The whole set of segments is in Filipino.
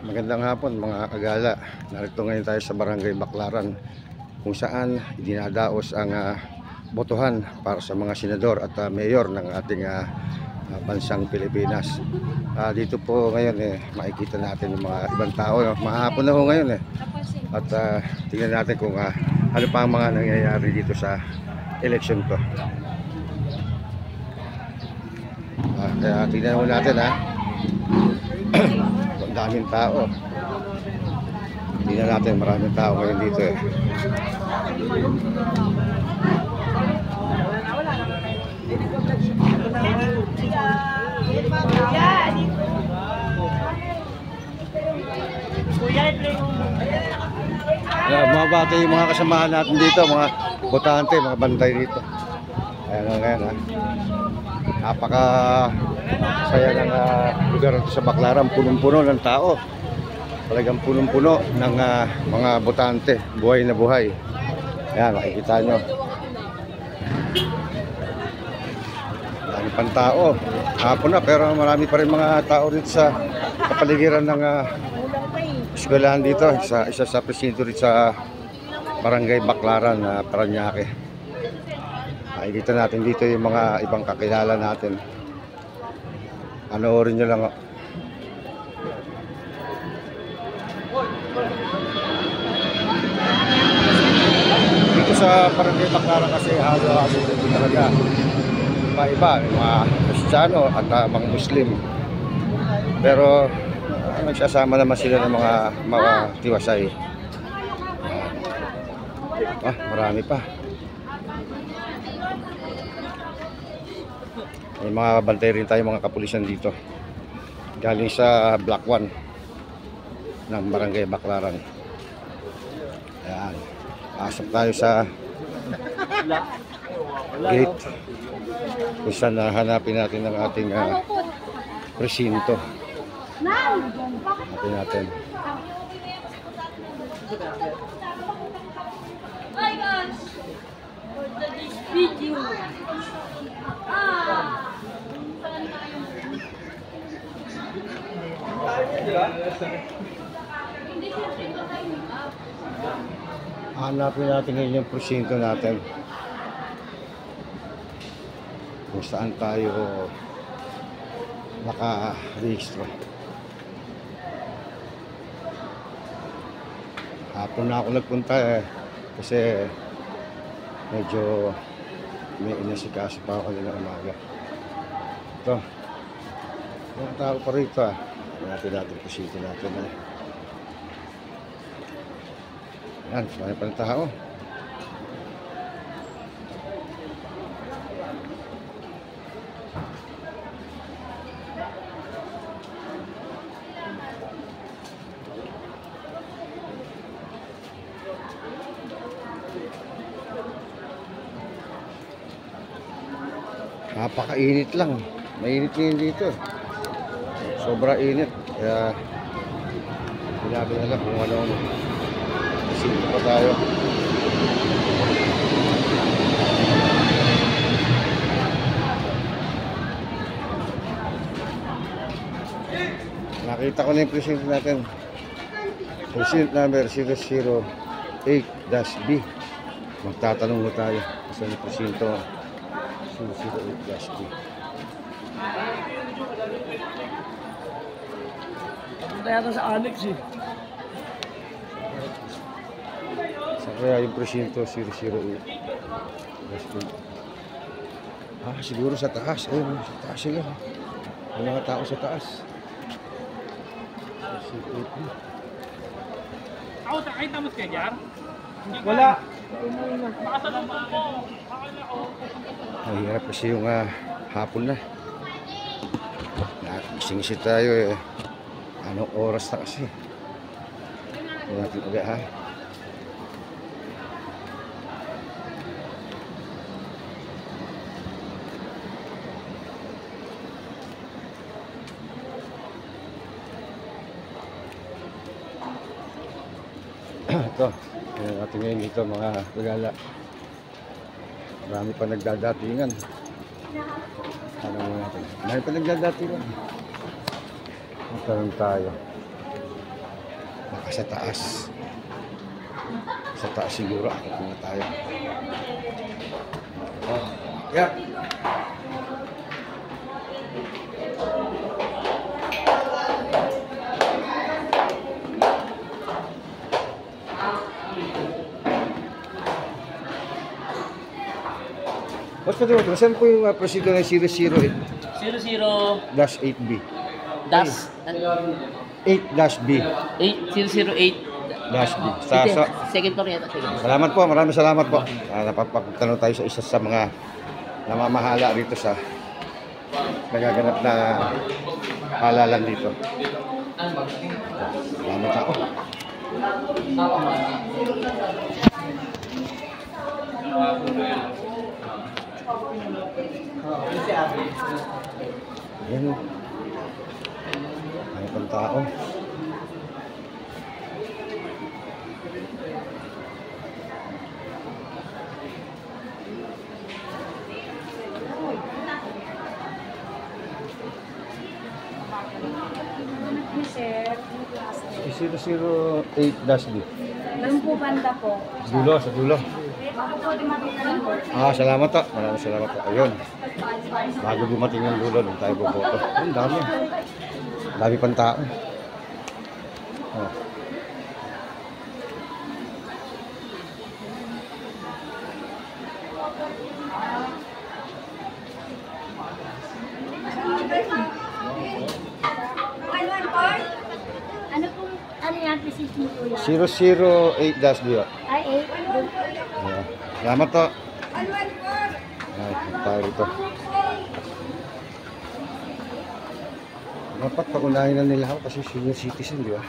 Magandang hapon mga kagala. Narito ngayon tayo sa Barangay Baclaran kung saan dinadaos ang botohan para sa mga senador at mayor ng ating bansang Pilipinas. Dito po ngayon makikita natin yung mga ibang tao. Mahapon na ho ngayon At tingnan natin kung ano pa ang mga nangyayari dito sa election to. Kaya tingnan mo natin ang daming tao. Tingnan natin, maraming tao ngayon dito Mababati yung mga kasamahan natin dito, mga botante, mga bantay dito. Ayan ngayon napaka saya ng lugar sa Baclaran, punong-puno ng tao. Talagang punong-puno ng mga botante, buhay na buhay. Ayan, makikita nyo. Marami pang tao. Hapon na, pero marami pa rin mga tao dito sa kapaligiran ng eskwelahan dito. Isa sa presinto dito sa Barangay Baclaran, Parañaque. Makikita natin dito yung mga ibang kakilala natin. Panoorin nyo lang. Dito sa Barangay Baclaran kasi halo-halo dito talaga. Iba-iba, mga Kristiyano at mga Muslim. Pero nagsasama naman sila ng mga tiwasay. Marami pa. May mga bantay rin tayo, mga kapulisan dito. Galing sa Block 1 ng Barangay Baclaran. Ayan. Pasok tayo sa gate kung saan hanapin natin ang ating presinto. Hanapin natin. Hi guys! For today's video. Hanapin natin ngayon yung presinto natin. Kung saan tayo naka-rehistro. Hapon na ako nagpunta kasi medyo may inasikaso pa ako kanina umaga. Ito. Mga tao pa rito Hanapin natin presinto natin Yan, marami pa ng tao. Napakainit lang. Mainit ngayon dito. Sobra init. Kaya sinabi na lang kung ano presinto pa tayo. Nakita ko na yung presinto natin. Precinct number 008-B. Magtatanong mo tayo sa presinto 008-B. Kaya sa annex Sa kaya yung presinto 008-B. Siguro sa taas. Ayun, sa taas sila. May mga tao sa taas. Ako, nakita mo si Kanyar? Wala. Makasalubong ko. Mahirap kasi yung hapon na. Gising-gising tayo Anong oras na kasi? Hindi natin ulit Ito, tingnan natin ngayon dito mga kagala. Marami pa nagdadatingan. Ano mo natin? Marami pa nagdadatingan. Magkaroon tayo. Baka sa taas. Sa taas siguro. Akit muna tayo. Oh, yeah. What's the name? Saan po yung procedure ng 008-8B? 00 dash 8-B. 8008 Dash B. Sa, second floor yata. Second floor. salamat po, maraming salamat po. Napapagtanong tayo sa isa sa mga namamahala rito sa nagaganap na halalan dito. Salamat ako. Ayan. May pang tao. Sir, 008-B. doon po banda po. Dulo, sa dulo. Baka po dumating na lang po. Salamat po. Maraming salamat po. Ayun. Bago dumating yung dulo, doon tayo boboto. Ang dami. Dami pang tao. Oh. Ano po, ano yan, position po yan? 008-B. Ay, 8. Ayan. Salamat po. Ay, tayo rito. Dapat paunahin na nila ako kasi senior citizen, di ba?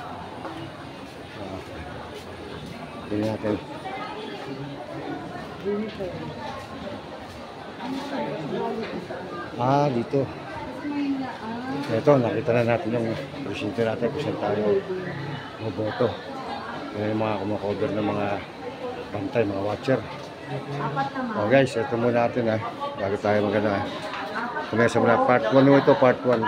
Tingnan natin. Dito. Ito, nakita na natin yung presidente natin kung saan tayo maboto. Yan yung mga kumakover ng mga bantay, mga watcher. Oh guys, ito muna natin bago tayo magana. Kumesa muna part 1 ito, part 1.